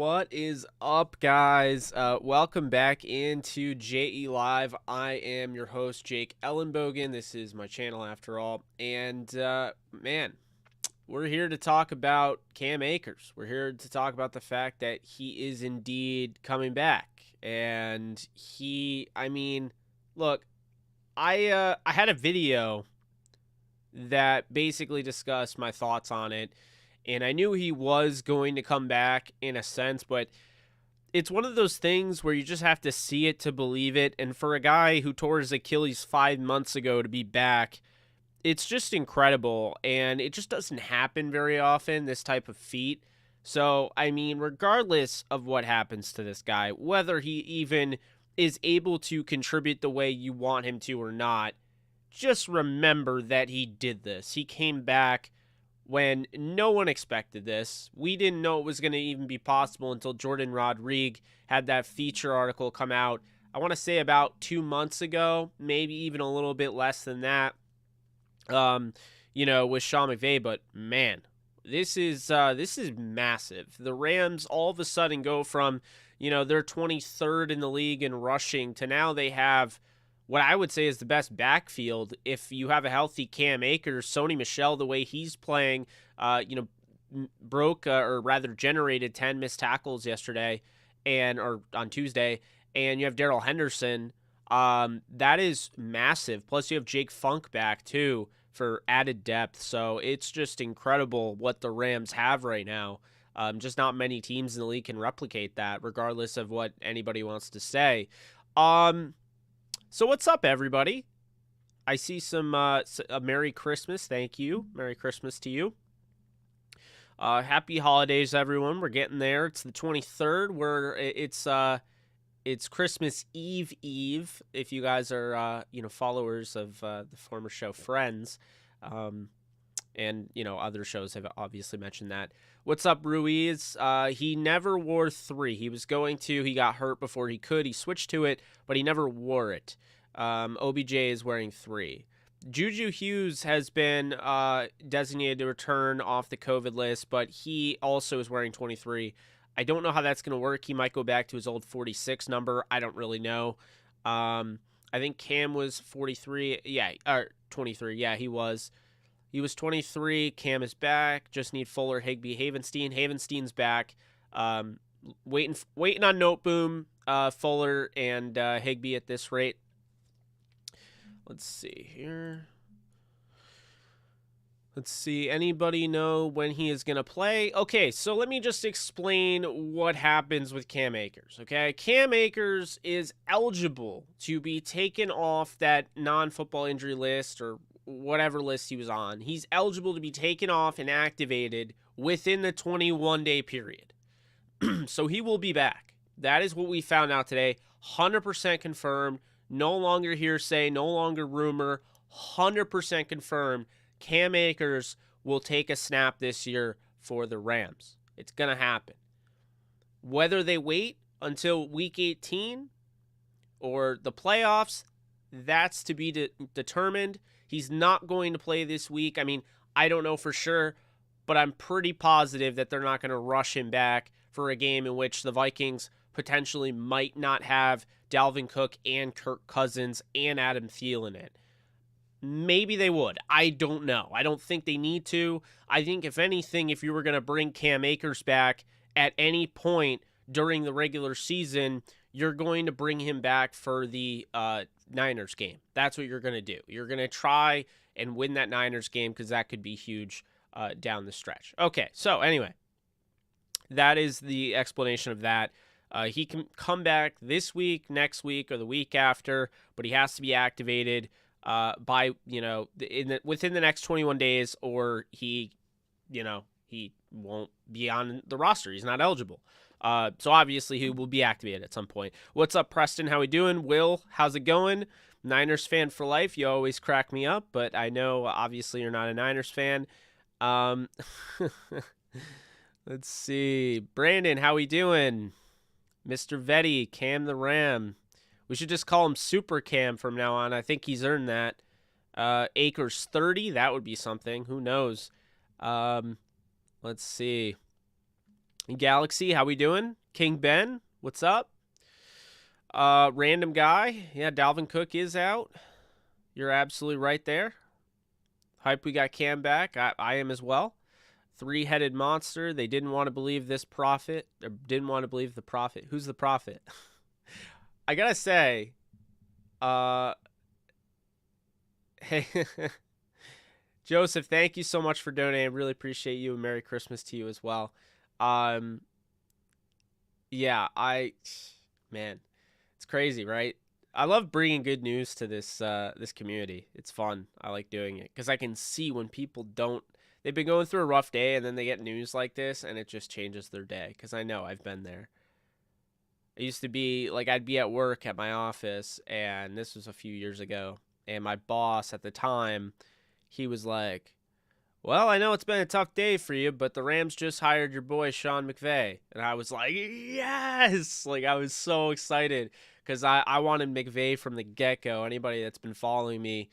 What is up, guys? Welcome back into JE Live. I am your host, Jake Ellenbogen. This is my channel, after all. And, man, we're here to talk about Cam Akers. We're here to talk about the fact that he is indeed coming back. And look, I had a video that basically discussed my thoughts on it. And I knew he was going to come back in a sense, but it's one of those things where you just have to see it to believe it. And for a guy who tore his Achilles 5 months ago to be back, it's just incredible. And it just doesn't happen very often, this type of feat. So, regardless of what happens to this guy, whether he even is able to contribute the way you want him to or not, just remember that he did this. He came back when no one expected this. We didn't know it was going to even be possible until Jordan Rodriguez had that feature article come out, I want to say about 2 months ago, maybe even a little bit less than that, with Sean McVay. But, man, this is massive. The Rams all of a sudden go from, they're 23rd in the league in rushing to now they have what I would say is the best backfield. If you have a healthy Cam Akers, Sony Michel, the way he's playing, generated 10 missed tackles yesterday or on Tuesday, and you have Darrell Henderson. That is massive. Plus you have Jake Funk back too for added depth. So it's just incredible what the Rams have right now. Just not many teams in the league can replicate that, regardless of what anybody wants to say. So what's up, everybody? I see some a Merry Christmas. Thank you. Merry Christmas to you. Happy holidays, everyone. We're getting there. It's the 23rd. It's Christmas Eve. If you guys are followers of the former show Friends, and other shows have obviously mentioned that. What's up, Ruiz? He never wore 3. He was going to. He got hurt before he could. He switched to it, but he never wore it. OBJ is wearing 3. Juju Hughes has been designated to return off the COVID list, but he also is wearing 23. I don't know how that's going to work. He might go back to his old 46 number. I don't really know. I think Cam was 43. Yeah, or 23. Yeah, he was. He was 23. Cam is back. Just need Fuller, Higbee, Havenstein. Havenstein's back. Waiting on Noteboom, Fuller, and Higbee at this rate. Let's see here. Let's see. Anybody know when he is going to play? Okay, so let me just explain what happens with Cam Akers, okay? Cam Akers is eligible to be taken off that non-football injury list or whatever list he was on. He's eligible to be taken off and activated within the 21-day period. So he will be back. That is what we found out today. 100% confirmed. No longer hearsay, no longer rumor. 100% confirmed. Cam Akers will take a snap this year for the Rams. It's going to happen. Whether they wait until Week 18 or the playoffs, that's to be determined. He's not going to play this week. I don't know for sure, but I'm pretty positive that they're not going to rush him back for a game in which the Vikings potentially might not have Dalvin Cook and Kirk Cousins and Adam Thielen in it. Maybe they would. I don't know. I don't think they need to. I think, if anything, if you were going to bring Cam Akers back at any point during the regular season, you're going to bring him back for the Niners game. That's what you're going to do. You're going to try and win that Niners game because that could be huge down the stretch. Okay, so anyway, that is the explanation of that. He can come back this week, next week, or the week after, but he has to be activated by within the next 21 days, or he won't be on the roster. He's not eligible. So obviously he will be activated at some point. What's up, Preston? How we doing? Will, how's it going? Niners fan for life. You always crack me up, but I know obviously you're not a Niners fan. Let's see. Brandon, how we doing? Mr. Vetty, Cam the Ram. We should just call him Super Cam from now on. I think he's earned that. Akers 30, that would be something. Who knows? Let's see. Galaxy, how we doing? King Ben, what's up? Random guy. Yeah, Dalvin Cook is out. You're absolutely right there. Hype, we got Cam back. I am as well. Three-headed monster. They didn't want to believe this prophet. Or didn't want to believe the prophet. Who's the prophet? I gotta say, hey, Joseph, thank you so much for donating. I really appreciate you, and Merry Christmas to you as well. Um, yeah, man, it's crazy, right? I love bringing good news to this community. It's fun. I like doing it because I can see when people don't. They've been going through a rough day, and then they get news like this, and it just changes their day. Because I know I've been there. It used to be like I'd be at work at my office, and this was a few years ago, and my boss at the time, he was like, well, I know it's been a tough day for you, but the Rams just hired your boy Sean McVay. And I was like, yes! Like, I was so excited because I wanted McVay from the get-go. Anybody that's been following me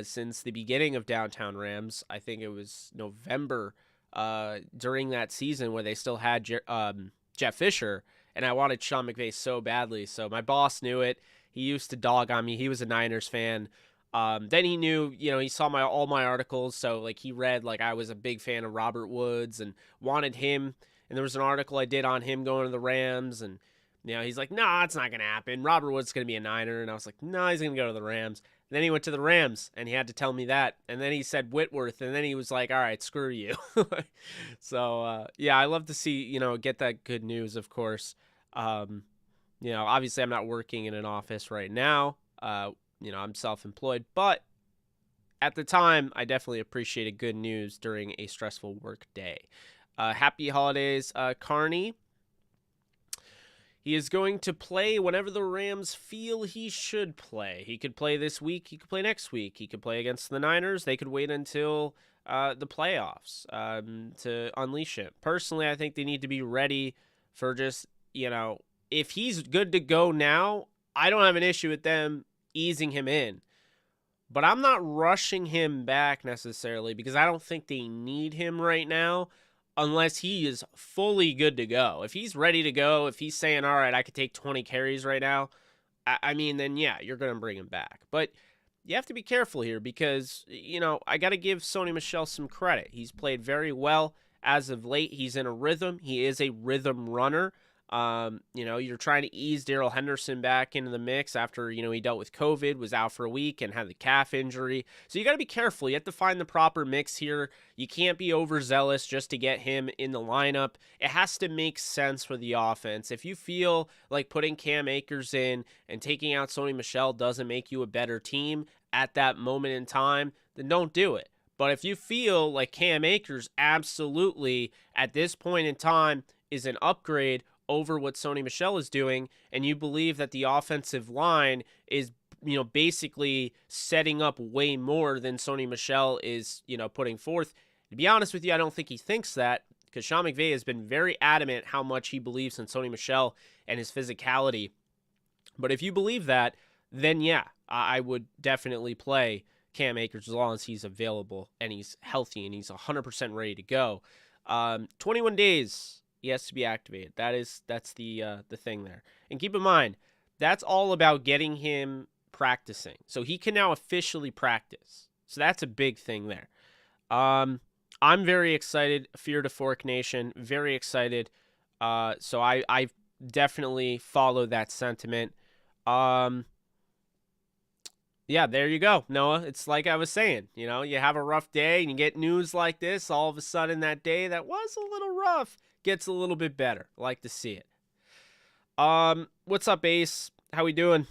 since the beginning of Downtown Rams, I think it was November during that season where they still had Jeff Fisher, and I wanted Sean McVay so badly. So my boss knew it. He used to dog on me. He was a Niners fan. Then he knew, he saw all my articles, so like he read like I was a big fan of Robert Woods and wanted him. And there was an article I did on him going to the Rams, and he's like, "Nah, it's not gonna happen. Robert Woods is gonna be a Niner," and I was like, "No, he's gonna go to the Rams." And then he went to the Rams, and he had to tell me that. And then he said Whitworth, and then he was like, "All right, screw you." So yeah, I love to see get that good news. Of course, obviously I'm not working in an office right now. I'm self-employed, but at the time, I definitely appreciated good news during a stressful work day. Happy holidays, Carney. He is going to play whenever the Rams feel he should play. He could play this week. He could play next week. He could play against the Niners. They could wait until the playoffs to unleash him. Personally, I think they need to be ready for just, if he's good to go now, I don't have an issue with them easing him in. But I'm not rushing him back necessarily because I don't think they need him right now unless he is fully good to go. If he's ready to go, if he's saying, all right, I could take 20 carries right now, then yeah, you're going to bring him back. But you have to be careful here because, I got to give Sony Michel some credit. He's played very well as of late. He's in a rhythm. He is a rhythm runner. You're trying to ease Darrell Henderson back into the mix after, he dealt with COVID, was out for a week and had the calf injury. So you got to be careful. You have to find the proper mix here. You can't be overzealous just to get him in the lineup. It has to make sense for the offense. If you feel like putting Cam Akers in and taking out Sony Michel doesn't make you a better team at that moment in time, then don't do it. But if you feel like Cam Akers absolutely at this point in time is an upgrade over what Sony Michel is doing, and you believe that the offensive line is, basically setting up way more than Sony Michel is, putting forth. To be honest with you, I don't think he thinks that because Sean McVay has been very adamant how much he believes in Sony Michel and his physicality. But if you believe that, then yeah, I would definitely play Cam Akers as long as he's available and he's healthy and he's 100% ready to go. 21 days. He has to be activated. That's the thing there. And keep in mind, that's all about getting him practicing. So he can now officially practice. So that's a big thing there. I'm very excited. Fear to Fork Nation, very excited. So I definitely follow that sentiment. Yeah, there you go, Noah. It's like I was saying, you have a rough day and you get news like this. All of a sudden that day that was a little rough gets a little bit better. I like to see it. What's up, Ace? How we doing?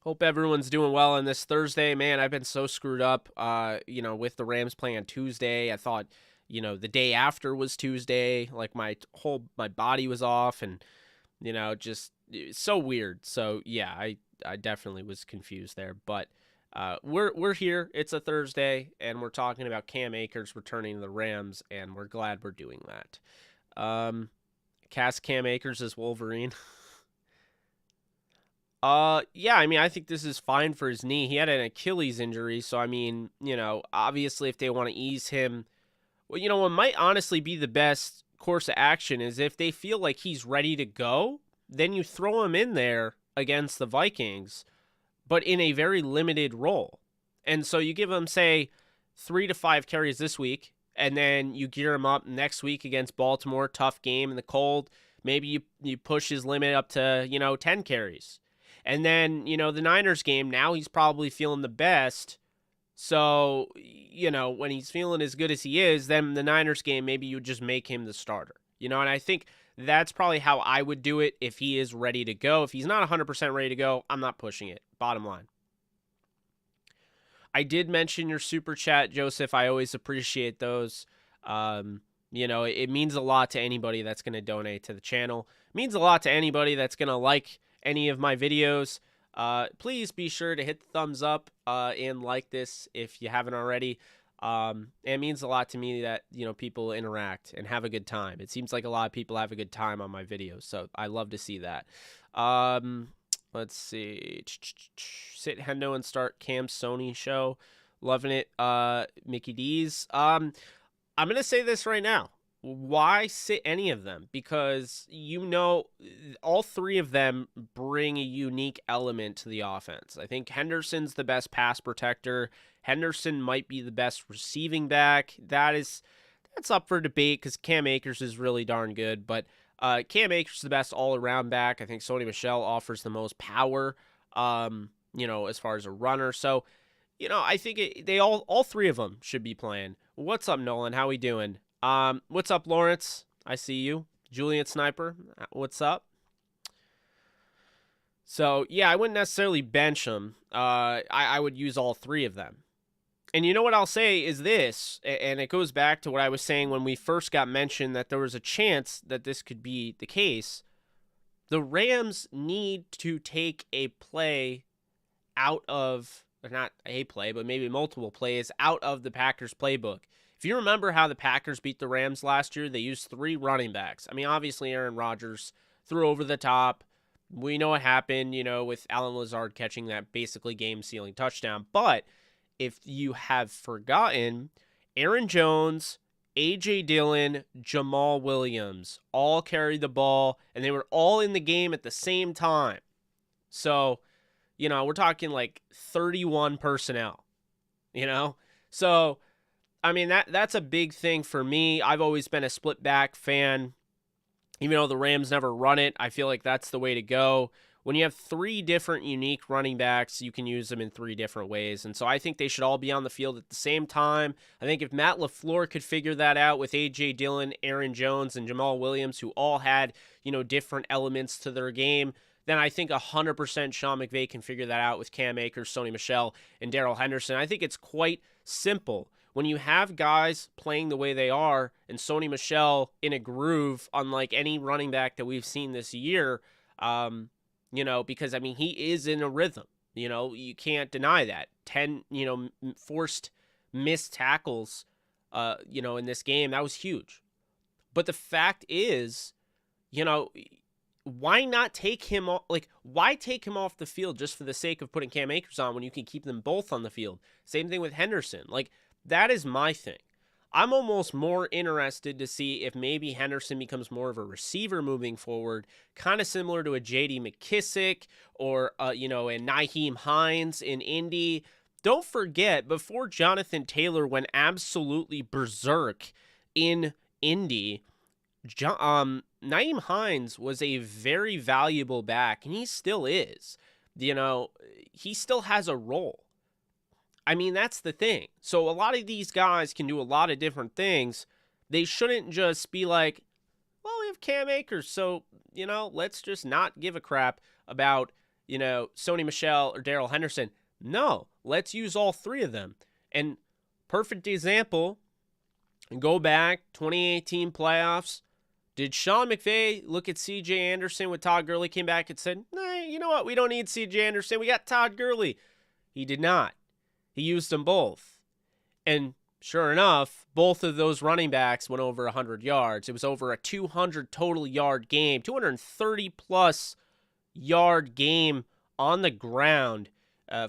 Hope everyone's doing well on this Thursday. Man, I've been so screwed up, with the Rams playing on Tuesday. I thought, the day after was Tuesday. Like my body was off and, just it's so weird. So yeah, I definitely was confused there, but we're here. It's a Thursday, and we're talking about Cam Akers returning to the Rams, and we're glad we're doing that. Cast Cam Akers as Wolverine. Yeah, I think this is fine for his knee. He had an Achilles injury, so obviously if they want to ease him, well, what might honestly be the best course of action is if they feel like he's ready to go, then you throw him in there against the Vikings, but in a very limited role. And so you give him, say, 3 to 5 carries this week, and then you gear him up next week against Baltimore, tough game in the cold. Maybe you push his limit up to, 10 carries. And then, the Niners game, now he's probably feeling the best. So, when he's feeling as good as he is, then the Niners game, maybe you just make him the starter. And I think that's probably how I would do it if he is ready to go. If he's not 100% ready to go, I'm not pushing it. Bottom line. I did mention your super chat, Joseph. I always appreciate those. It means a lot to anybody that's going to donate to the channel. It means a lot to anybody that's going to like any of my videos. Please be sure to hit the thumbs up and like this if you haven't already. It means a lot to me that, people interact and have a good time. It seems like a lot of people have a good time on my videos, so I love to see that. Let's see. Sit Hendo and start Cam Sony show. Loving it. Mickey D's. I'm going to say this right now. Why sit any of them? Because, all three of them bring a unique element to the offense. I think Henderson's the best pass protector. Henderson might be the best receiving back. That's up for debate because Cam Akers is really darn good. But Cam Akers is the best all-around back. I think Sony Michel offers the most power, as far as a runner. So, I think all three of them should be playing. What's up, Nolan? How we doing? What's up, Lawrence? I see you. Julian Sniper, what's up? So, yeah, I wouldn't necessarily bench them. I would use all three of them. And you know what I'll say is this, and it goes back to what I was saying when we first got mentioned that there was a chance that this could be the case. The Rams need to take a play out of, or not a play, but maybe multiple plays out of the Packers playbook. If you remember how the Packers beat the Rams last year, they used 3 running backs. I mean, obviously Aaron Rodgers threw over the top. We know what happened, with Allen Lazard catching that basically game-sealing touchdown. But if you have forgotten, Aaron Jones, A.J. Dillon, Jamal Williams all carried the ball, and they were all in the game at the same time. So, we're talking like 31 personnel, So, I mean, that's a big thing for me. I've always been a split back fan. Even though the Rams never run it, I feel like that's the way to go. When you have 3 different unique running backs, you can use them in 3 different ways. And so I think they should all be on the field at the same time. I think if Matt LaFleur could figure that out with A.J. Dillon, Aaron Jones, and Jamal Williams, who all had, different elements to their game, then I think 100% Sean McVay can figure that out with Cam Akers, Sony Michel, and Darrell Henderson. I think it's quite simple. When you have guys playing the way they are and Sony Michel in a groove, unlike any running back that we've seen this year, because, I mean, he is in a rhythm. You can't deny that. 10, forced missed tackles, in this game, that was huge. But the fact is, why not take him off? Why take him off the field just for the sake of putting Cam Akers on when you can keep them both on the field? Same thing with Henderson. That is my thing. I'm almost more interested to see if maybe Henderson becomes more of a receiver moving forward, kind of similar to a J.D. McKissick or, and Nyheim Hines in Indy. Don't forget, before Jonathan Taylor went absolutely berserk in Indy, Nyheim Hines was a very valuable back, and he still is. He still has a role. I mean, that's the thing. So a lot of these guys can do a lot of different things. They shouldn't just be like, well, we have Cam Akers, so, let's just not give a crap about, Sony Michel or Darrell Henderson. No, let's use all 3 of them. And perfect example, go back, 2018 playoffs. Did Sean McVay look at C.J. Anderson when Todd Gurley came back and said, nah, you know what, we don't need C.J. Anderson, we got Todd Gurley? He did not. He used them both. And sure enough, both of those running backs went over 100 yards. It was over a 200 total yard game, 230-plus yard game on the ground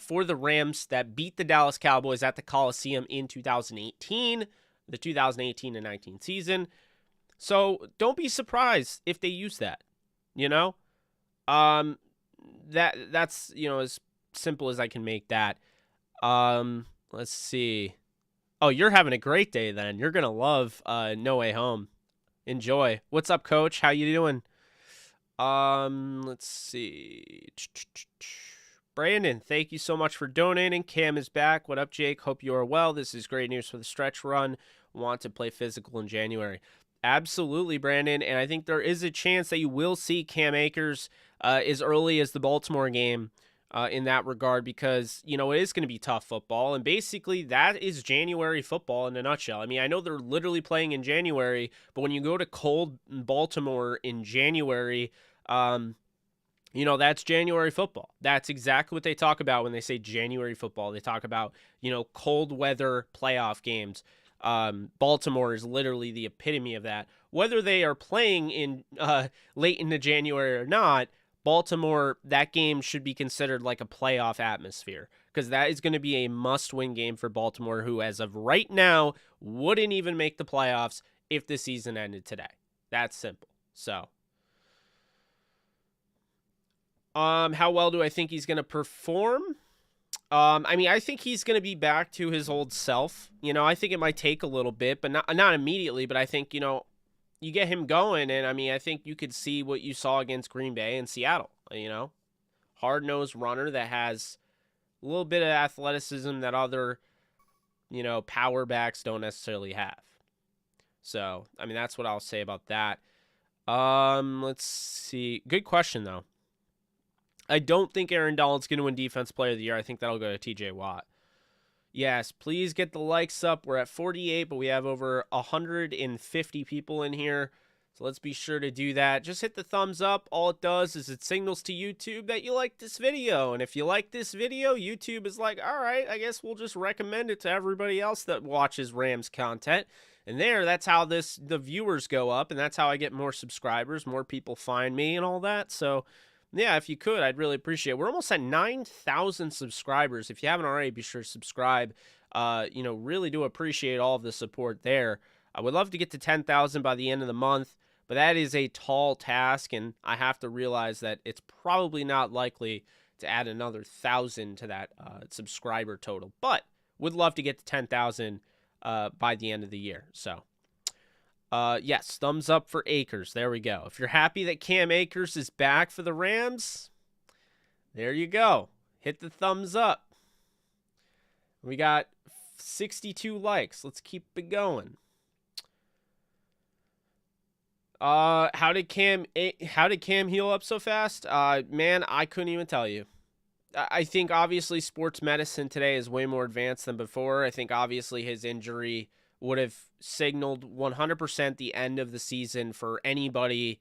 for the Rams that beat the Dallas Cowboys at the Coliseum in 2018, the 2018-19 season. So don't be surprised if they use that, you know? Um, that's, as simple as I can make that. Let's see. Oh, you're having a great day then. You're going to love No Way Home. Enjoy. What's up, coach? How you doing? Let's see. Brandon, thank you so much for donating. Cam is back. What up, Jake? Hope you are well. This is great news for the stretch run. Want to play physical in January. Absolutely, Brandon. And I think there is a chance that you will see Cam Akers as early as the Baltimore game in that regard, because, it is going to be tough football. And basically, that is January football in a nutshell. I mean, I know they're literally playing in January, but when you go to cold Baltimore in January, that's January football. That's exactly what they talk about when they say January football. They talk about, cold weather playoff games. Baltimore is literally the epitome of that. Whether they are playing in late into January or not, Baltimore, that game should be considered like a playoff atmosphere, because that is going to be a must-win game for Baltimore, who as of right now wouldn't even make the playoffs if the season ended today. That's simple. So, how well do I think he's going to perform? I think he's going to be back to his old self. I think it might take a little bit, but not immediately. But I think, you get him going, and I think you could see what you saw against Green Bay and Seattle. Hard-nosed runner that has a little bit of athleticism that other, power backs don't necessarily have. So, that's what I'll say about that. Let's see. Good question, though. I don't think Aaron Donald's going to win Defense Player of the Year. I think that'll go to TJ Watt. Yes, please get the likes up. We're at 48, but we have over 150 people in here. So let's be sure to do that. Just hit the thumbs up. All it does is it signals to YouTube that you like this video. And if you like this video, YouTube is like, all right, I guess we'll just recommend it to everybody else that watches Rams content. And that's how the viewers go up. And that's how I get more subscribers, more people find me and all that. So yeah, if you could, I'd really appreciate it. We're almost at 9,000 subscribers. If you haven't already, be sure to subscribe. Really do appreciate all of the support there. I would love to get to 10,000 by the end of the month, but that is a tall task, and I have to realize that it's probably not likely to add another 1,000 to that subscriber total. But would love to get to 10,000 by the end of the year. So, yes, thumbs up for Akers. There we go. If you're happy that Cam Akers is back for the Rams, there you go. Hit the thumbs up. We got 62 likes. Let's keep it going. How did Cam heal up so fast? Man, I couldn't even tell you. I think obviously sports medicine today is way more advanced than before. I think obviously his injury would have signaled 100% the end of the season for anybody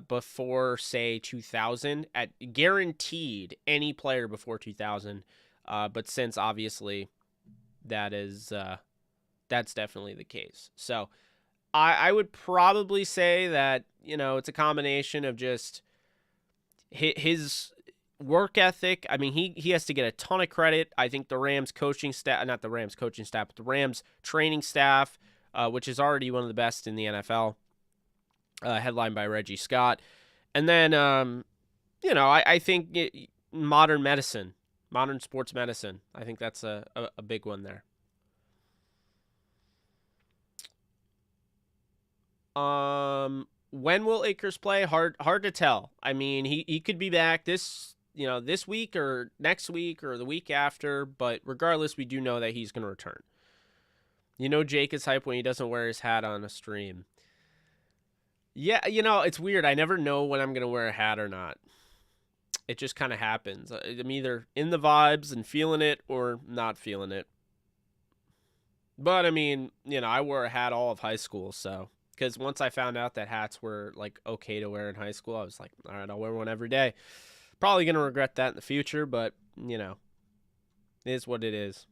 before, say, 2000. Guaranteed any player before 2000. But since obviously that's definitely the case. So I would probably say that, it's a combination of just his work ethic. He has to get a ton of credit. I think the Rams coaching staff, not the Rams coaching staff, but the Rams training staff, which is already one of the best in the NFL, headlined by Reggie Scott. And then, I think modern medicine, modern sports medicine, I think that's a big one there. When will Akers play? Hard to tell. He could be back this week or next week or the week after, but regardless, we do know that he's going to return. Jake is hype when he doesn't wear his hat on a stream. Yeah, it's weird. I never know when I'm going to wear a hat or not. It just kind of happens. I'm either in the vibes and feeling it or not feeling it. But, I wore a hat all of high school, so... Because once I found out that hats were, okay to wear in high school, I was like, all right, I'll wear one every day. Probably going to regret that in the future, but, it is what it is.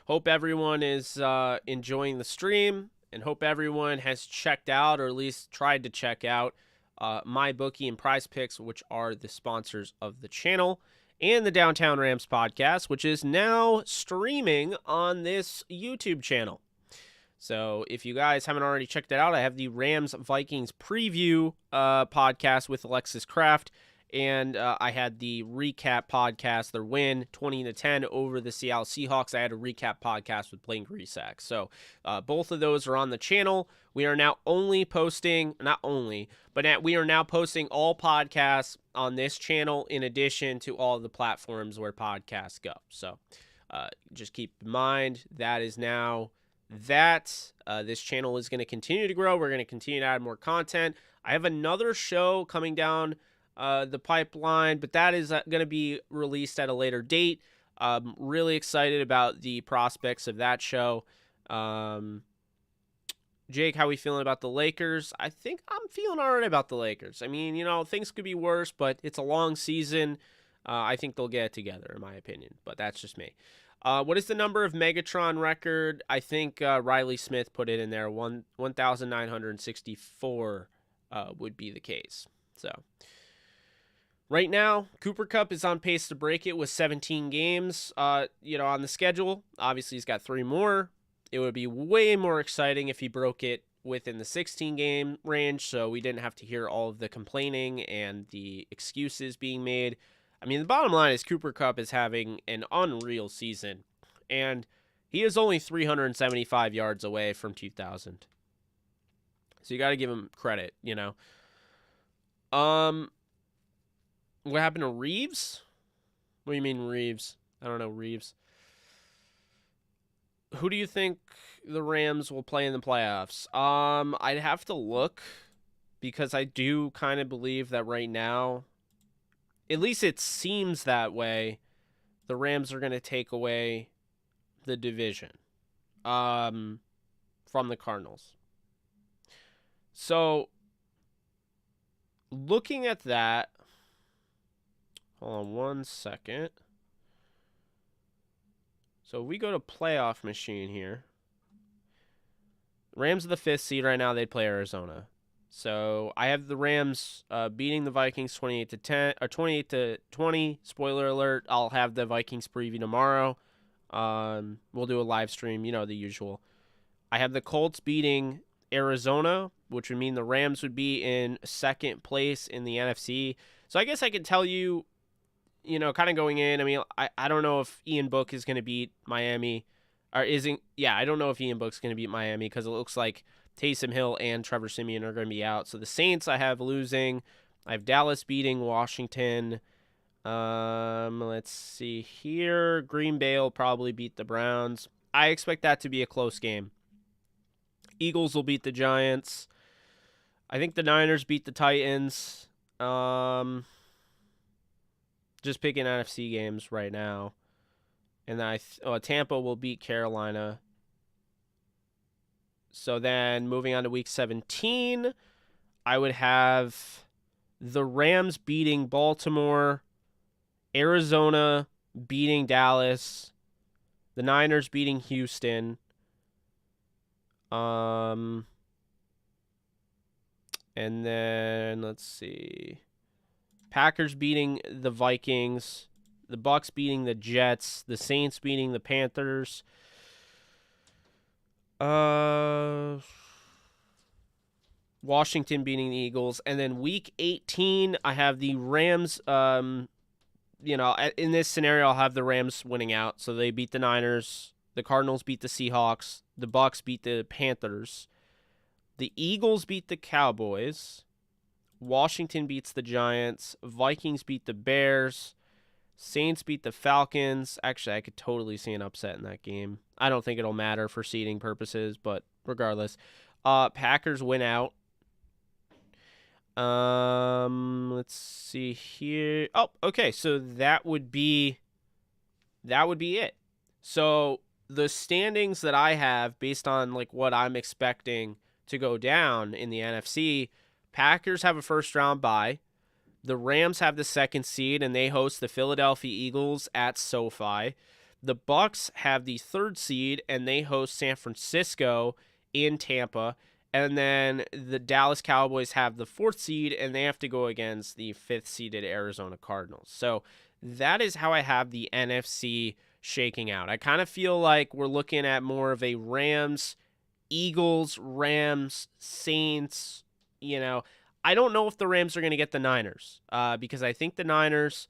Hope everyone is enjoying the stream, and hope everyone has checked out, or at least tried to check out, MyBookie and Prize Picks, which are the sponsors of the channel, and the Downtown Rams podcast, which is now streaming on this YouTube channel. So if you guys haven't already checked it out, I have the Rams-Vikings preview podcast with Alexis Kraft. And I had the recap podcast, their win 20-10 over the Seattle Seahawks. I had a recap podcast with Blaine Grisak. So both of those are on the channel. We are now only posting, not only, but we are now posting all podcasts on this channel in addition to all the platforms where podcasts go. So just keep in mind that is now that. This channel is going to continue to grow. We're going to continue to add more content. I have another show coming down the pipeline, but that is going to be released at a later date. Really excited about the prospects of that show. Jake, how we feeling about the Lakers? I think I'm feeling all right about the Lakers. I mean, things could be worse, but it's a long season. I think they'll get it together, in my opinion, but that's just me. What is the number of Megatron record? I think Riley Smith put it in there. 1,964 would be the case. So right now, Cooper Kupp is on pace to break it with 17 games, on the schedule. Obviously, he's got 3 more. It would be way more exciting if he broke it within the 16-game range, so we didn't have to hear all of the complaining and the excuses being made. I mean, the bottom line is Cooper Kupp is having an unreal season, and he is only 375 yards away from 2,000. So you got to give him credit, What happened to Reeves? What do you mean Reeves? I don't know Reeves. Who do you think the Rams will play in the playoffs? I'd have to look, because I do kind of believe that right now, at least it seems that way, the Rams are going to take away the division from the Cardinals. So looking at that, hold on one second. So we go to playoff machine here. Rams are the 5th seed right now. They'd play Arizona. So I have the Rams beating the Vikings 28-10 or 28-20. Spoiler alert. I'll have the Vikings preview tomorrow. We'll do a live stream, the usual. I have the Colts beating Arizona, which would mean the Rams would be in 2nd place in the NFC. So I guess I could tell you, kind of going in, I mean, I don't know if Ian Book is going to beat Miami. Or isn't, yeah, I don't know if Ian Book's going to beat Miami, because it looks like Taysom Hill and Trevor Siemian are going to be out. So the Saints I have losing. I have Dallas beating Washington. Let's see here. Green Bay will probably beat the Browns. I expect that to be a close game. Eagles will beat the Giants. I think the Niners beat the Titans. Just picking NFC games right now. And then Tampa will beat Carolina. So then moving on to week 17, I would have the Rams beating Baltimore, Arizona beating Dallas, the Niners beating Houston, and then let's see, Packers beating the Vikings, the Bucks beating the Jets, the Saints beating the Panthers. Washington beating the Eagles. And then week 18, I have the Rams. In this scenario, I'll have the Rams winning out. So they beat the Niners. The Cardinals beat the Seahawks. The Bucks beat the Panthers. The Eagles beat the Cowboys. Washington beats the Giants. Vikings beat the Bears. Saints beat the Falcons. Actually, I could totally see an upset in that game. I don't think it'll matter for seeding purposes, but regardless. Packers win out. Let's see here. Oh, okay. So that would be it. So the standings that I have based on like what I'm expecting to go down in the NFC, Packers have a first round bye. The Rams have the 2nd seed, and they host the Philadelphia Eagles at SoFi. The Bucks have the 3rd seed, and they host San Francisco in Tampa. And then the Dallas Cowboys have the 4th seed, and they have to go against the 5th-seeded Arizona Cardinals. So that is how I have the NFC shaking out. I kind of feel like we're looking at more of a Rams, Eagles, Rams, Saints, I don't know if the Rams are going to get the Niners because I think the Niners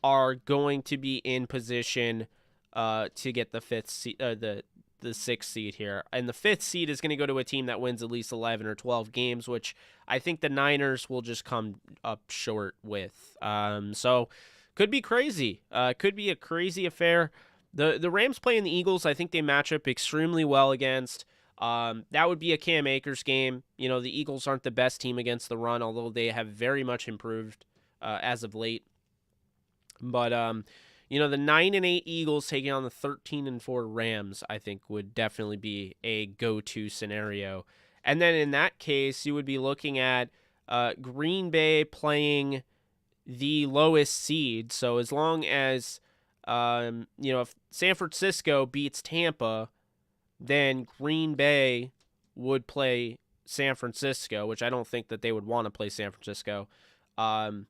are going to be in position to get the fifth seed, the sixth seed here, and the fifth seed is going to go to a team that wins at least 11 or 12 games, which I think the Niners will just come up short with. So could be crazy. Could be a crazy affair. The Rams playing the Eagles, I think they match up extremely well against. That would be a Cam Akers game. The Eagles aren't the best team against the run, although they have very much improved as of late. But the 9-8 Eagles taking on the 13-4 Rams, I think would definitely be a go-to scenario. And then in that case, you would be looking at Green Bay playing the lowest seed. So as long as if San Francisco beats Tampa, then Green Bay would play San Francisco, which I don't think that they would want to play San Francisco. And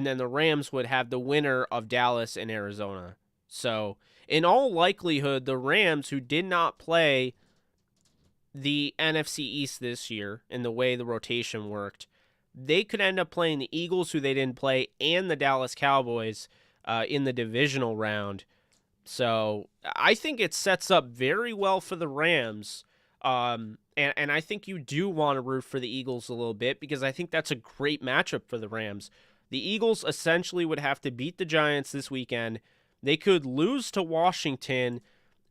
then the Rams would have the winner of Dallas and Arizona. So in all likelihood, the Rams, who did not play the NFC East this year in the way the rotation worked, they could end up playing the Eagles, who they didn't play, and the Dallas Cowboys in the divisional round. So I think it sets up very well for the Rams. And I think you do want to root for the Eagles a little bit because I think that's a great matchup for the Rams. The Eagles essentially would have to beat the Giants this weekend. They could lose to Washington,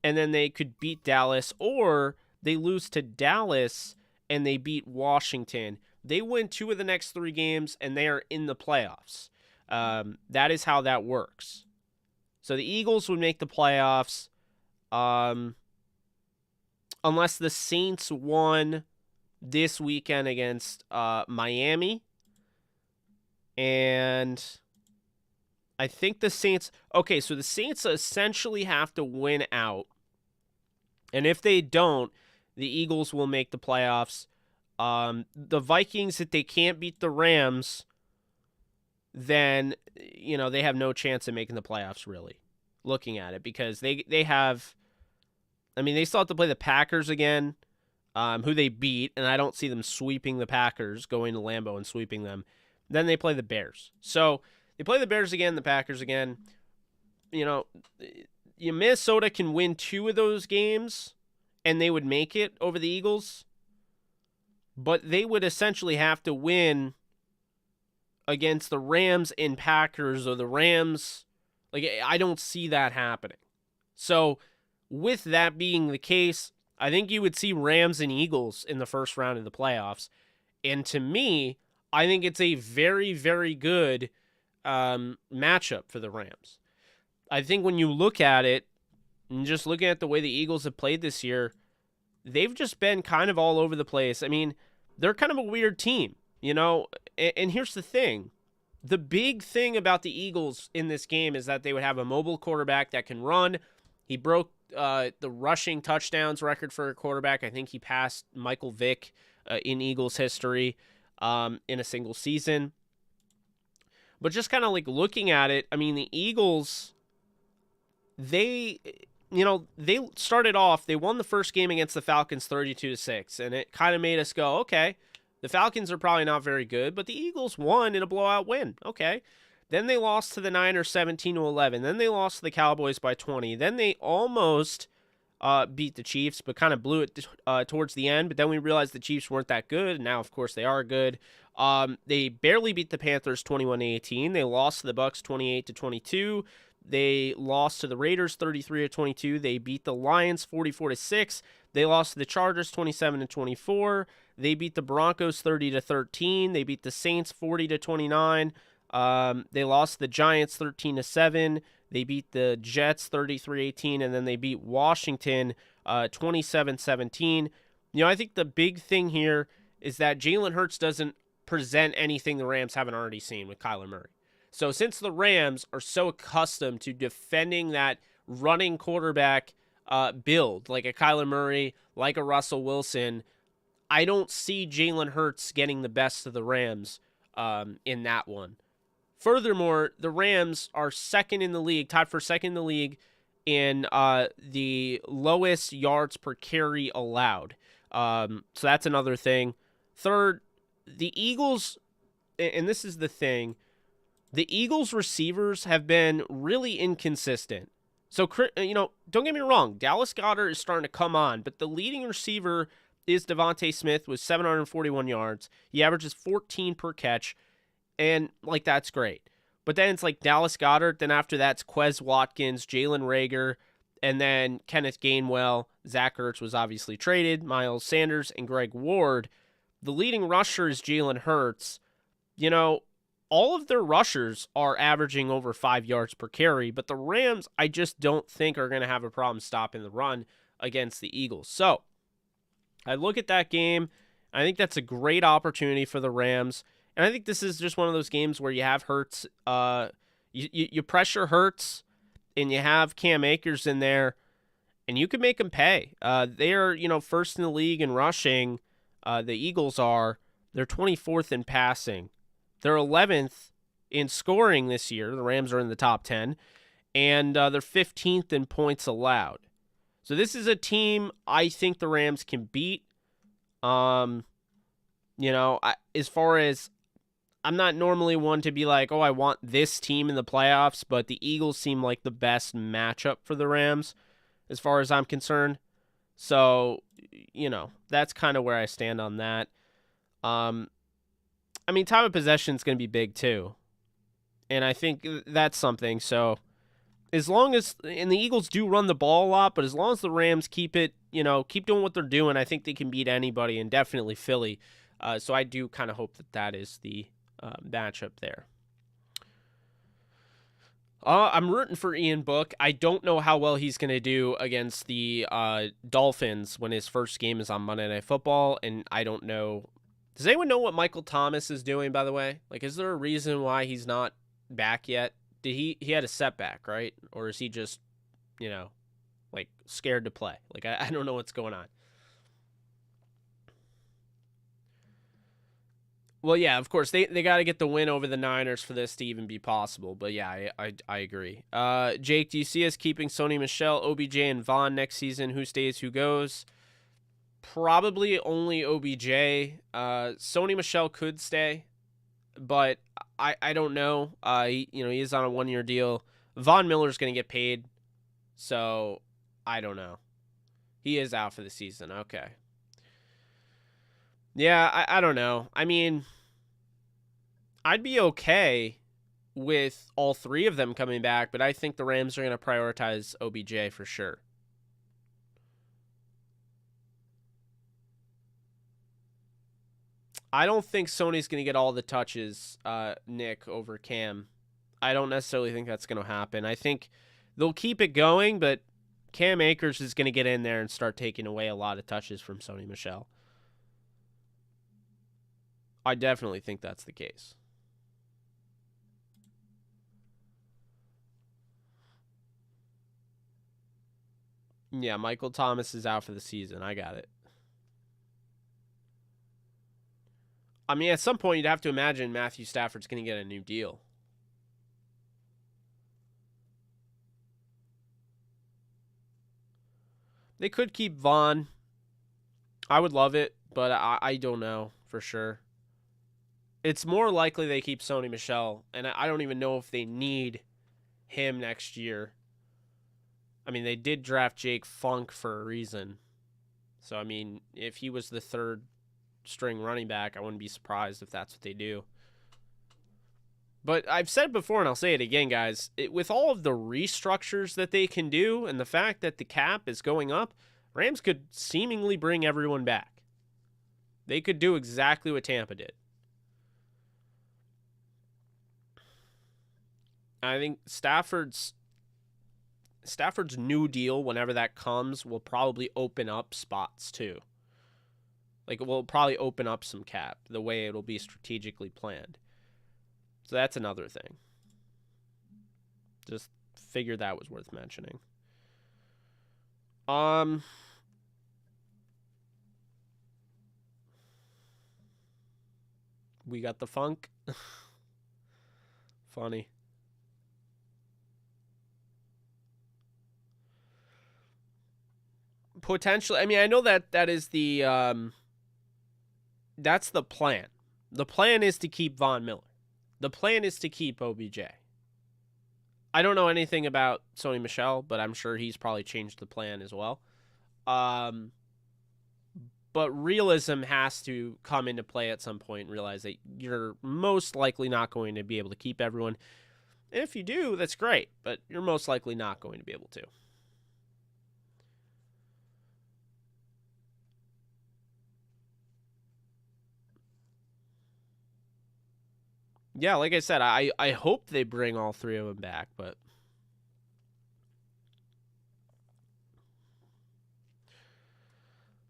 and then they could beat Dallas, or they lose to Dallas and they beat Washington. They win 2 of the next 3 games, and they are in the playoffs. That is how that works. So the Eagles would make the playoffs unless the Saints won this weekend against Miami. And I think the Saints... Okay, so the Saints essentially have to win out. And if they don't, the Eagles will make the playoffs. The Vikings, if they can't beat the Rams, then, they have no chance of making the playoffs, really, looking at it. Because they have... they still have to play the Packers again, who they beat. And I don't see them sweeping the Packers, going to Lambeau and sweeping them. Then they play the Bears. So they play the Bears again, the Packers again. Minnesota can win 2 of those games, and they would make it over the Eagles. But they would essentially have to win against the Rams and Packers, or the Rams. I don't see that happening. So with that being the case, I think you would see Rams and Eagles in the first round of the playoffs. And to me, I think it's a very, very good matchup for the Rams. I think when you look at it, and just looking at the way the Eagles have played this year, they've just been kind of all over the place. They're kind of a weird team, And here's the thing. The big thing about the Eagles in this game is that they would have a mobile quarterback that can run. He broke the rushing touchdowns record for a quarterback. I think he passed Michael Vick in Eagles history. In a single season. But just kind of looking at it, the Eagles, they started off, they won the first game against the Falcons 32-6, and it kind of made us go, okay, the Falcons are probably not very good, but the Eagles won in a blowout win. Okay. Then they lost to the Niners 17-11. Then they lost to the Cowboys by 20. Then they almost beat the Chiefs, but kind of blew it towards the end. But then we realized the Chiefs weren't that good, and now, of course, they are good. They barely beat the Panthers 21-18. They lost to the Bucks 28-22. They lost to the Raiders 33-22. They beat the Lions 44-6. They lost to the Chargers 27-24. They beat the Broncos 30-13. They beat the Saints 40-29. They lost to the Giants 13-7. They beat the Jets 33-18, and then they beat Washington 27-17. I think the big thing here is that Jalen Hurts doesn't present anything the Rams haven't already seen with Kyler Murray. So since the Rams are so accustomed to defending that running quarterback build, like a Kyler Murray, like a Russell Wilson, I don't see Jalen Hurts getting the best of the Rams in that one. Furthermore, the Rams are second in the league, tied for second in the league in the lowest yards per carry allowed. So that's another thing. Third, the Eagles, and this is the thing, the Eagles receivers have been really inconsistent. So, don't get me wrong, Dallas Goedert is starting to come on, but the leading receiver is Devontae Smith with 741 yards. He averages 14 per catch, and, like, that's great. But then it's like Dallas Goedert, then after that's Quez Watkins, Jalen Reagor, and then Kenneth Gainwell. Zach Ertz was obviously traded, Miles Sanders, and Greg Ward. The leading rusher is Jalen Hurts. All of their rushers are averaging over 5 yards per carry, but the Rams, I just don't think are going to have a problem stopping the run against the Eagles. So, I look at that game. I think that's a great opportunity for the Rams. And I think this is just one of those games where you have Hurts. You pressure Hurts, and you have Cam Akers in there, and you can make them pay. They are, first in the league in rushing. The Eagles are. They're 24th in passing. They're 11th in scoring this year. The Rams are in the top 10. And they're 15th in points allowed. So this is a team I think the Rams can beat. As far as, I'm not normally one to be like, oh, I want this team in the playoffs, but the Eagles seem like the best matchup for the Rams as far as I'm concerned. So, that's kind of where I stand on that. Time of possession is going to be big too. And I think that's something. So, as long as, and the Eagles do run the ball a lot, but as long as the Rams keep doing what they're doing, I think they can beat anybody, and definitely Philly. So I do kind of hope that is the matchup there. I'm rooting for Ian Book. I don't know how well he's going to do against the Dolphins when his first game is on Monday Night Football, and I don't know. Does anyone know what Michael Thomas is doing, by the way? Like, is there a reason why he's not back yet? Did he had a setback, right? Or is he just, scared to play? Like, I don't know what's going on. Well, yeah, of course, they got to get the win over the Niners for this to even be possible. But, yeah, I agree. Jake, do you see us keeping Sony Michel, OBJ, and Vaughn next season? Who stays, who goes? Probably only OBJ. Sony Michel could stay, but I don't know. He is on a 1-year deal. Von Miller's going to get paid, so I don't know. He is out for the season. Okay. Yeah, I don't know. I'd be okay with all three of them coming back, but I think the Rams are going to prioritize OBJ for sure. I don't think Sony's going to get all the touches, Nick, over Cam. I don't necessarily think that's going to happen. I think they'll keep it going, but Cam Akers is going to get in there and start taking away a lot of touches from Sony Michel. I definitely think that's the case. Yeah, Michael Thomas is out for the season. I got it. At some point, you'd have to imagine Matthew Stafford's going to get a new deal. They could keep Vaughn. I would love it, but I don't know for sure. It's more likely they keep Sony Michel, and I don't even know if they need him next year. They did draft Jake Funk for a reason. So, if he was the third string running back, I wouldn't be surprised if that's what they do. But I've said it before, and I'll say it again, guys. With all of the restructures that they can do and the fact that the cap is going up, Rams could seemingly bring everyone back. They could do exactly what Tampa did. I think Stafford's new deal, whenever that comes, will probably open up spots too. Like, it will probably open up some cap the way it'll be strategically planned. So that's another thing. Just figured that was worth mentioning. We got the funk. Funny. potentially, I mean, I know that is that's the plan. The plan is to keep Von Miller. The plan is to keep OBJ. I don't know anything about Sony Michel, but I'm sure he's probably changed the plan as well. But realism has to come into play at some point and realize that you're most likely not going to be able to keep everyone. And if you do, that's great, but you're most likely not going to be able to. Yeah, like I said, I hope they bring all three of them back, but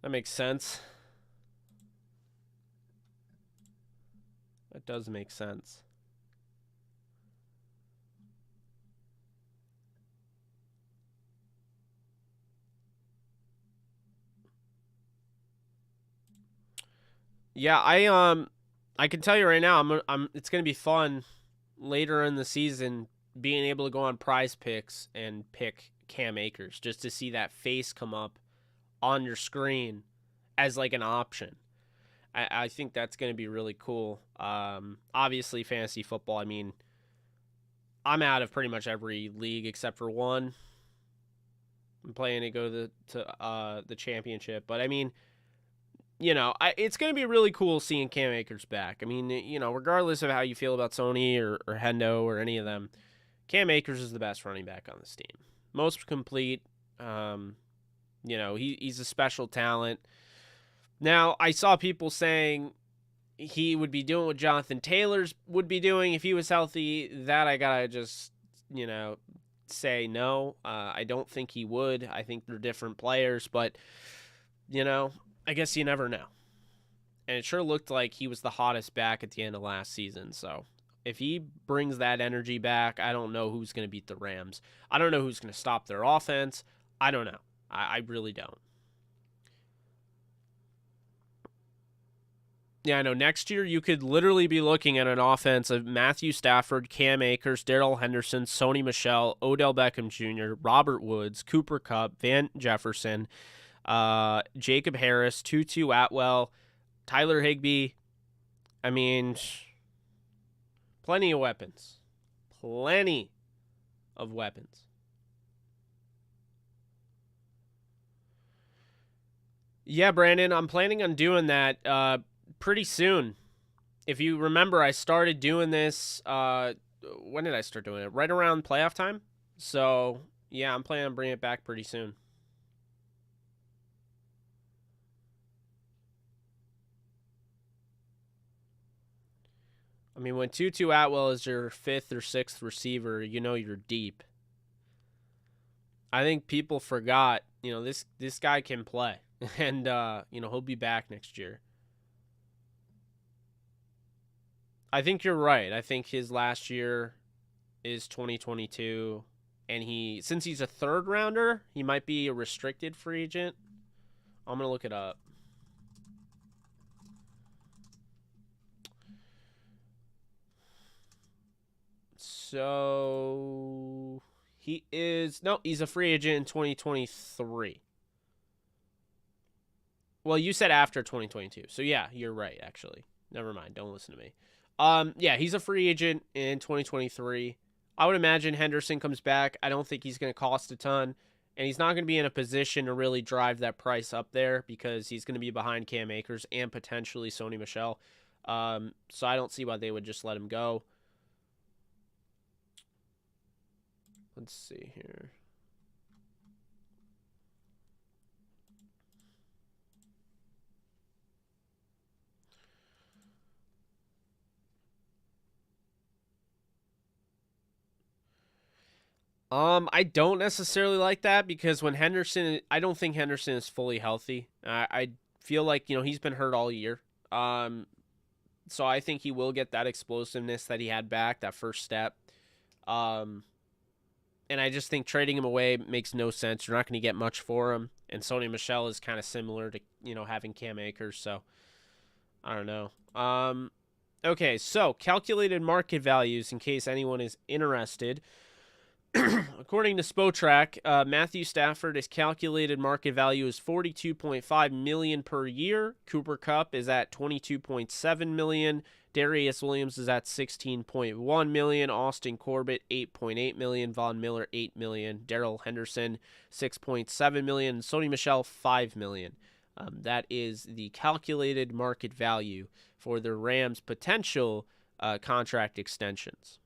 that makes sense. That does make sense. Yeah, I can tell you right now, it's gonna be fun later in the season being able to go on Prize Picks and pick Cam Akers just to see that face come up on your screen as like an option. I think that's going to be really cool. Obviously, fantasy football. I mean, I'm out of pretty much every league except for one. I'm playing to go to the championship, but I mean, it's going to be really cool seeing Cam Akers back. I mean, regardless of how you feel about Sony or Hendo or any of them, Cam Akers is the best running back on this team. Most complete. He's a special talent. Now, I saw people saying he would be doing what Jonathan Taylor's would be doing if he was healthy. That I gotta just, say no. I don't think he would. I think they're different players, but, I guess you never know. And it sure looked like he was the hottest back at the end of last season. So if he brings that energy back, I don't know who's going to beat the Rams. I don't know who's going to stop their offense. I don't know. I really don't. Yeah, I know. Next year, you could literally be looking at an offense of Matthew Stafford, Cam Akers, Darrell Henderson, Sony Michel, Odell Beckham Jr., Robert Woods, Cooper Kupp, Van Jefferson, Jacob Harris, Tutu Atwell, Tyler Higbee. I mean, plenty of weapons. Plenty of weapons. Yeah, Brandon, I'm planning on doing that pretty soon. If you remember, I started doing this. When did I start doing it? Right around playoff time. So yeah, I'm planning on bringing it back pretty soon. I mean, when Tutu Atwell is your fifth or sixth receiver, you're deep. I think people forgot. This guy can play, and he'll be back next year. I think you're right. I think his last year is 2022, and since he's a third rounder, he might be a restricted free agent. I'm gonna look it up. So he's a free agent in 2023. Well, you said after 2022. So yeah, you're right actually. Never mind. Don't listen to me. Yeah, he's a free agent in 2023. I would imagine Henderson comes back. I don't think he's going to cost a ton, and he's not going to be in a position to really drive that price up there because he's going to be behind Cam Akers and potentially Sony Michel. So I don't see why they would just let him go. Let's see here. I don't necessarily like that because I don't think Henderson is fully healthy. I feel like he's been hurt all year. So I think he will get that explosiveness that he had back, that first step. And I just think trading him away makes no sense. You're not going to get much for him. And Sony Michel is kind of similar to having Cam Akers. So I don't know. Okay, so calculated market values in case anyone is interested. According to Spotrac, Matthew Stafford, his calculated market value is $42.5 million per year. Cooper Kupp is at $22.7 million. Darius Williams is at $16.1 million. Austin Corbett, $8.8 million. Von Miller, $8 million. Darrell Henderson, $6.7 million. And Sony Michel, $5 million. That is the calculated market value for the Rams' potential contract extensions.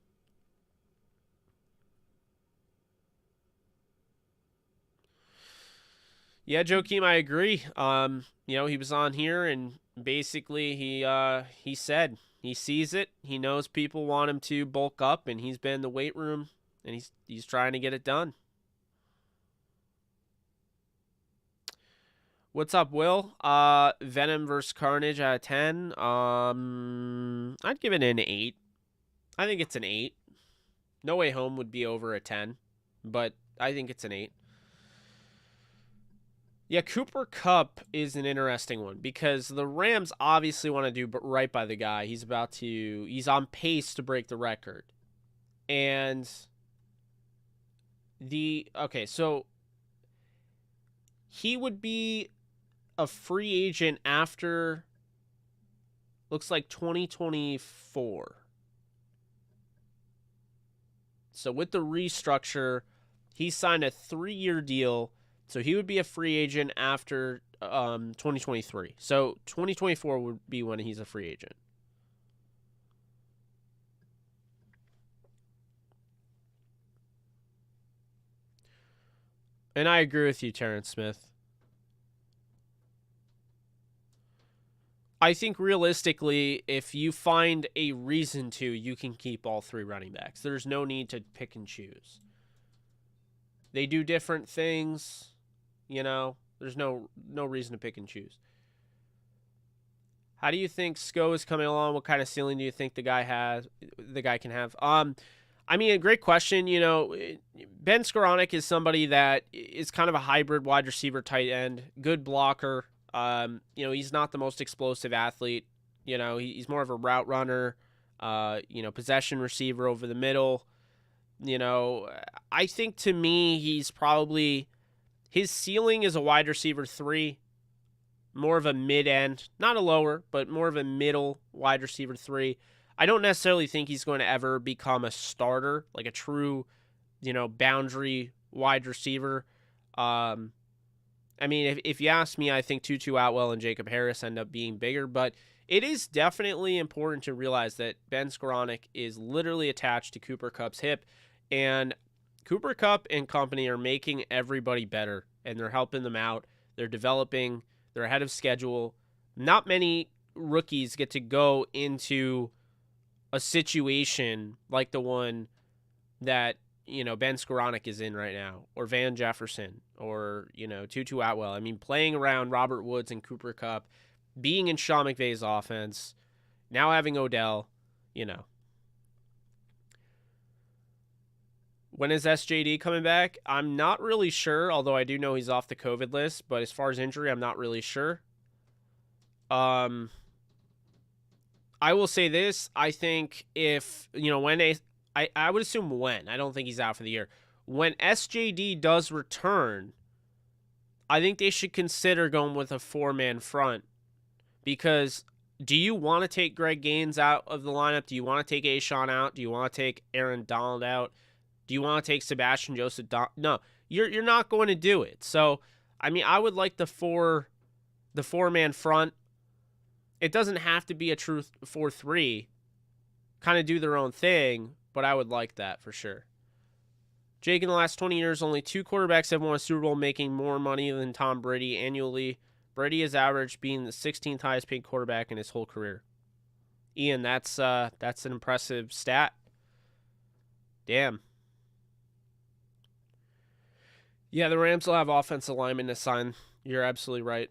Yeah, Joakim, I agree. He was on here and basically he said he sees it. He knows people want him to bulk up, and he's been in the weight room and he's trying to get it done. What's up, Will? Venom versus Carnage out of 10. I'd give it an 8. I think it's an 8. No Way Home would be over a 10, but I think it's an 8. Yeah, Cooper Kupp is an interesting one because the Rams obviously want to do right by the guy. He's on pace to break the record. And so he would be a free agent after, looks like 2024. So with the restructure, he signed a 3-year deal. So he would be a free agent after 2023. So 2024 would be when he's a free agent. And I agree with you, Terrence Smith. I think realistically, if you find a reason to, you can keep all 3 running backs. There's no need to pick and choose. They do different things. There's no reason to pick and choose. How do you think Sko is coming along? What kind of ceiling do you think the guy can have? A great question. Ben Skoranek is somebody that is kind of a hybrid wide receiver tight end, good blocker. He's not the most explosive athlete. He's more of a route runner, possession receiver over the middle. I think to me, he's probably, his ceiling is a wide receiver 3, more of a mid-end, not a lower, but more of a middle wide receiver 3. I don't necessarily think he's going to ever become a starter, like a true, boundary wide receiver. If you ask me, I think Tutu Atwell and Jacob Harris end up being bigger, but it is definitely important to realize that Ben Skoranek is literally attached to Cooper Kupp's hip, and Cooper Kupp and company are making everybody better, and they're helping them out. They're developing. They're ahead of schedule. Not many rookies get to go into a situation like the one that Ben Skoranek is in right now, or Van Jefferson, or Tutu Atwell. Playing around Robert Woods and Cooper Kupp, being in Sean McVay's offense, now having Odell. When is SJD coming back? I'm not really sure, although I do know he's off the COVID list, but as far as injury, I'm not really sure. I will say this. I think if, I would assume when. I don't think he's out for the year. When SJD does return, I think they should consider going with a 4-man front. Because do you want to take Greg Gaines out of the lineup? Do you want to take Ashawn out? Do you want to take Aaron Donald out? Do you want to take Sebastian Joseph? No, you're not going to do it. So, I would like the 4-man front. It doesn't have to be a true 4-3. Kind of do their own thing, but I would like that for sure. Jake, in the last 20 years, only 2 quarterbacks have won a Super Bowl making more money than Tom Brady annually. Brady has averaged being the 16th highest paid quarterback in his whole career. Ian, that's an impressive stat. Damn. Yeah, the Rams will have offensive linemen to sign. You're absolutely right.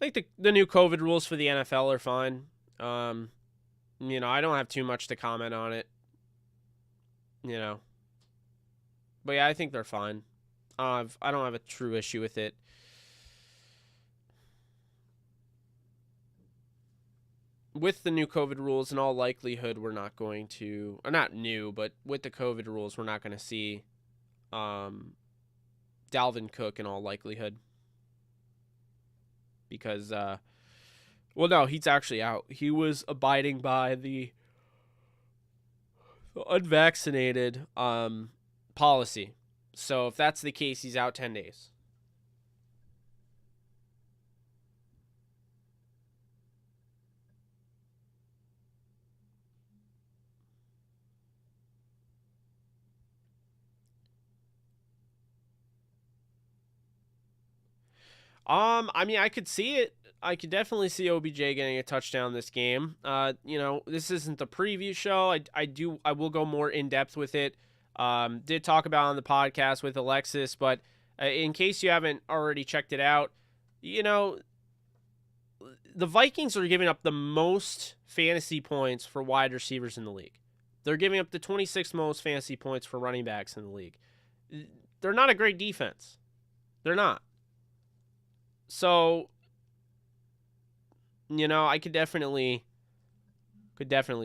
I think the new COVID rules for the NFL are fine. I don't have too much to comment on it. But yeah, I think they're fine. I don't have a true issue with it. with the new COVID rules, in all likelihood, we're not going to, or not new, but with the COVID rules, we're not going to see Dalvin Cook in all likelihood. Because, well, no, he's actually out. He was abiding by the unvaccinated policy. So if that's the case, he's out 10 days. I mean, I could see it. I could definitely see OBJ getting a touchdown this game. This isn't the preview show. I will go more in depth with it. Did talk about it on the podcast with Alexis, but in case you haven't already checked it out, the Vikings are giving up the most fantasy points for wide receivers in the league. They're giving up the 26th most fantasy points for running backs in the league. They're not a great defense. They're not. So, I could definitely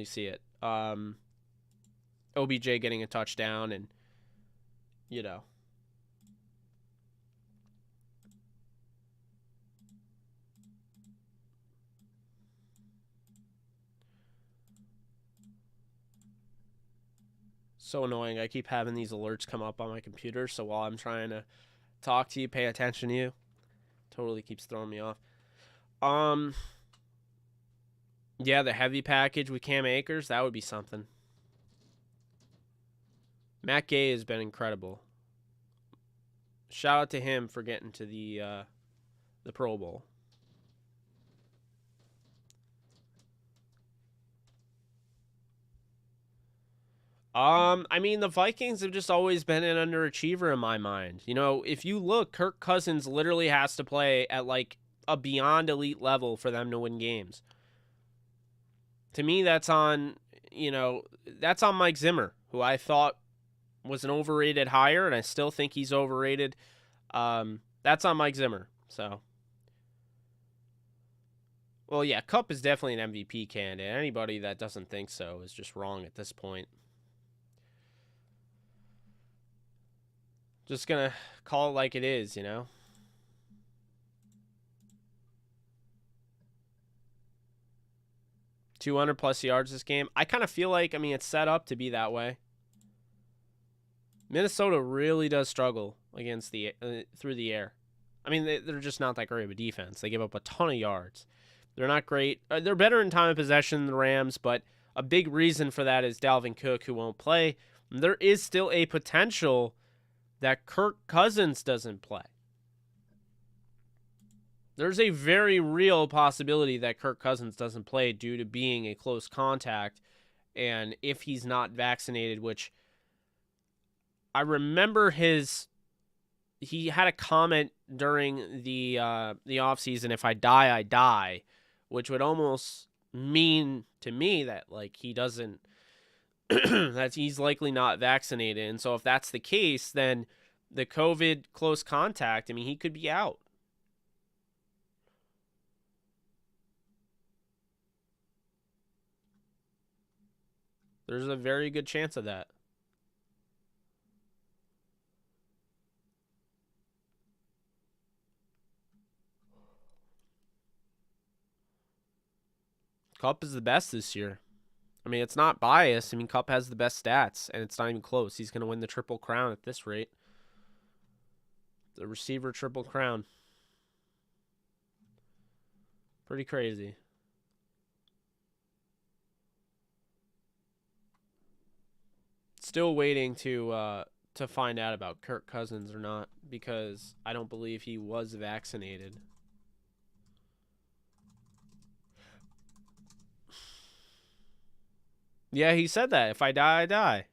see it. OBJ getting a touchdown and, so annoying. I keep having these alerts come up on my computer, so while I'm trying to talk to you, pay attention to you, totally keeps throwing me off. Yeah, the heavy package with Cam Akers, that would be something. Matt Gay has been incredible. Shout out to him for getting to the Pro Bowl. I mean, the Vikings have just always been an underachiever in my mind. If you look, Kirk Cousins literally has to play at like a beyond elite level for them to win games. To me, that's on Mike Zimmer, who I thought was an overrated hire, and I still think he's overrated. That's on Mike Zimmer. So, well, yeah, Kupp is definitely an MVP candidate. Anybody that doesn't think so is just wrong at this point. Just gonna call it like it is, 200 plus yards this game. I kind of feel like, it's set up to be that way. Minnesota really does struggle against through the air. They're just not that great of a defense. They give up a ton of yards. They're not great. They're better in time of possession than the Rams, but a big reason for that is Dalvin Cook, who won't play. There is still a potential that Kirk Cousins doesn't play. There's a very real possibility that Kirk Cousins doesn't play due to being a close contact, and if he's not vaccinated, which I remember he had a comment during the offseason, if I die, I die, which would almost mean to me that like he doesn't that he's likely not vaccinated. And so if that's the case, then the COVID close contact, he could be out. There's a very good chance of that. Kupp is the best this year. It's not biased. Kupp has the best stats, and it's not even close. He's going to win the Triple Crown at this rate. The receiver Triple Crown. Pretty crazy. Still waiting to find out about Kirk Cousins or not, because I don't believe he was vaccinated. Yeah, he said that. If I die, I die.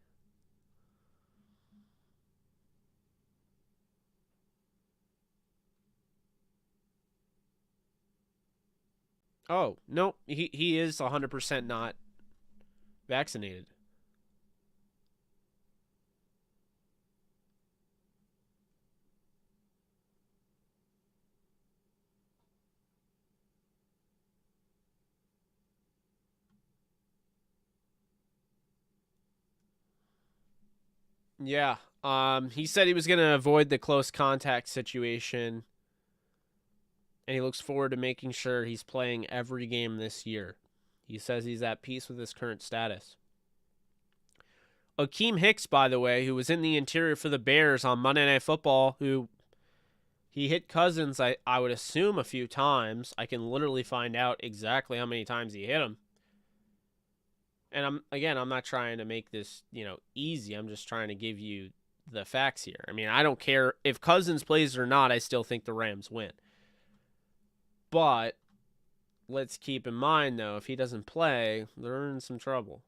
Oh, no. He is 100% not vaccinated. Yeah. He said he was going to avoid the close contact situation, and he looks forward to making sure he's playing every game this year. He says he's at peace with his current status. Akeem Hicks, by the way, who was in the interior for the Bears on Monday Night Football, who he hit Cousins, I would assume, a few times. I can literally find out exactly how many times he hit him. And I'm not trying to make this, easy. I'm just trying to give you the facts here. I mean, I don't care if Cousins plays or not. I still think the Rams win. But let's keep in mind, though, if he doesn't play, they're in some trouble.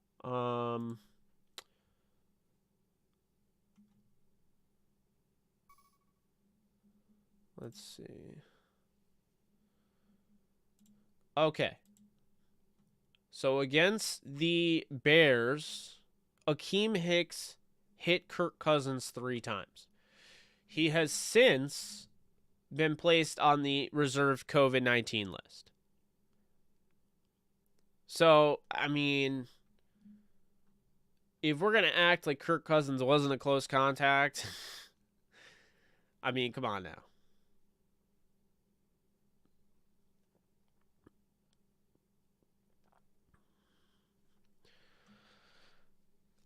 Let's see. Okay. So against the Bears, Akeem Hicks hit Kirk Cousins 3 times. He has since been placed on the reserved COVID-19 list. So, I mean, if we're going to act like Kirk Cousins wasn't a close contact, I mean, come on now.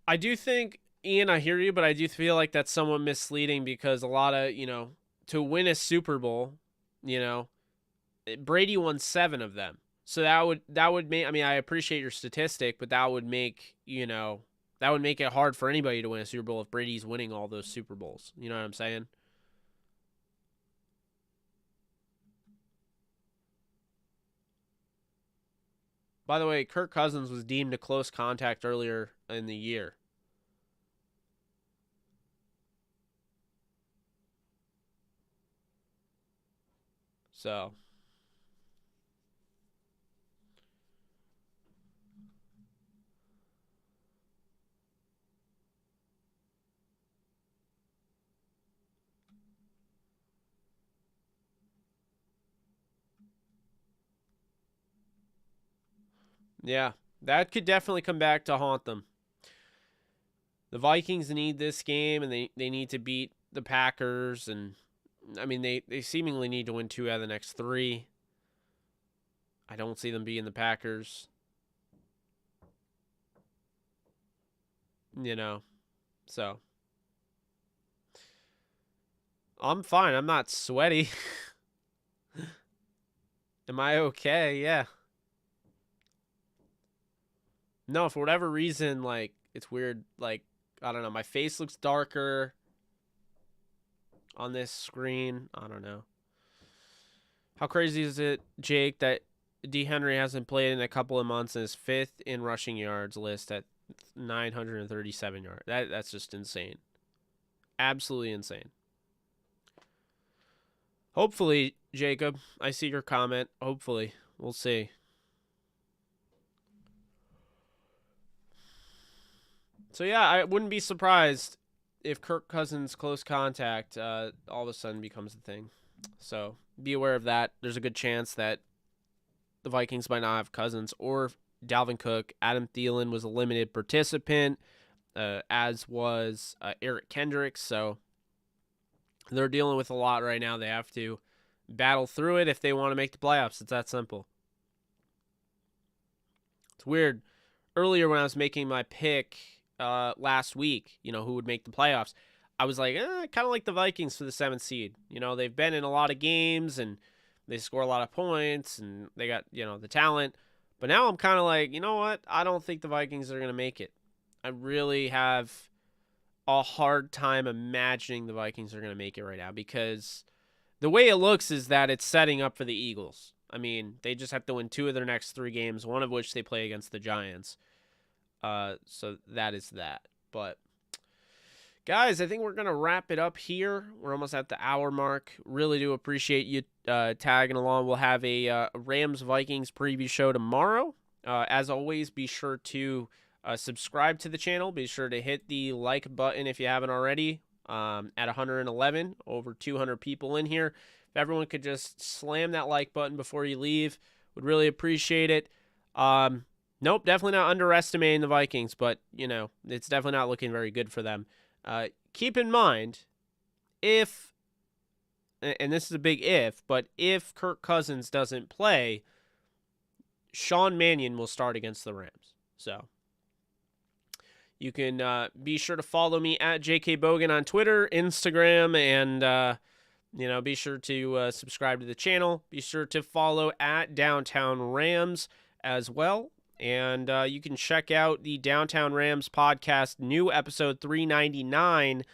I do think, Ian, I hear you, but I do feel like that's somewhat misleading because a lot of, to win a Super Bowl, Brady won 7 of them. So that would make, I mean, I appreciate your statistic, but that would make, that would make it hard for anybody to win a Super Bowl if Brady's winning all those Super Bowls. You know what I'm saying? By the way, Kirk Cousins was deemed a close contact earlier in the year. So, yeah, that could definitely come back to haunt them. The Vikings need this game, and they need to beat the Packers, and I mean, they seemingly need to win 2 out of the next 3. I don't see them beating the Packers. So I'm fine. I'm not sweaty. Am I okay? Yeah. No, for whatever reason, like, it's weird. Like, I don't know. My face looks darker on this screen. I don't know. How crazy is it, Jake, that D. Henry hasn't played in a couple of months and is 5th in rushing yards list at 937 yards? That's just insane. Absolutely insane. Hopefully, Jacob, I see your comment. Hopefully. We'll see. So, yeah, I wouldn't be surprised if Kirk Cousins' close contact all of a sudden becomes a thing. So, be aware of that. There's a good chance that the Vikings might not have Cousins or Dalvin Cook. Adam Thielen was a limited participant, as was Eric Kendricks. So, they're dealing with a lot right now. They have to battle through it if they want to make the playoffs. It's that simple. It's weird. Earlier when I was making my pick last week, who would make the playoffs, I was like, kind of like the Vikings for the 7th seed. They've been in a lot of games and they score a lot of points and they got, the talent. But now I'm kind of like, you know what? I don't think the Vikings are going to make it. I really have a hard time imagining the Vikings are going to make it right now because the way it looks is that it's setting up for the Eagles. I mean, they just have to win 2 of their next 3 games, one of which they play against the Giants. So that is that. But, guys, I think we're going to wrap it up here. We're almost at the hour mark. Really do appreciate you tagging along. We'll have a Rams-Vikings preview show tomorrow. As always, be sure to subscribe to the channel. Be sure to hit the like button if you haven't already. At 111, over 200 people in here. If everyone could just slam that like button before you leave, would really appreciate it. Nope, definitely not underestimating the Vikings, but, it's definitely not looking very good for them. Keep in mind, if, and this is a big if, but if Kirk Cousins doesn't play, Sean Mannion will start against the Rams. So you can be sure to follow me at JK Bogan on Twitter, Instagram, and be sure to subscribe to the channel. Be sure to follow at Downtown Rams as well. And you can check out the Downtown Rams podcast, new episode 399,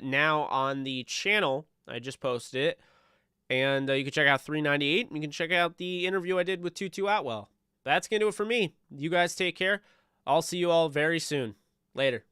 now on the channel. I just posted it. And you can check out 398. And you can check out the interview I did with Tutu Atwell. That's going to do it for me. You guys take care. I'll see you all very soon. Later.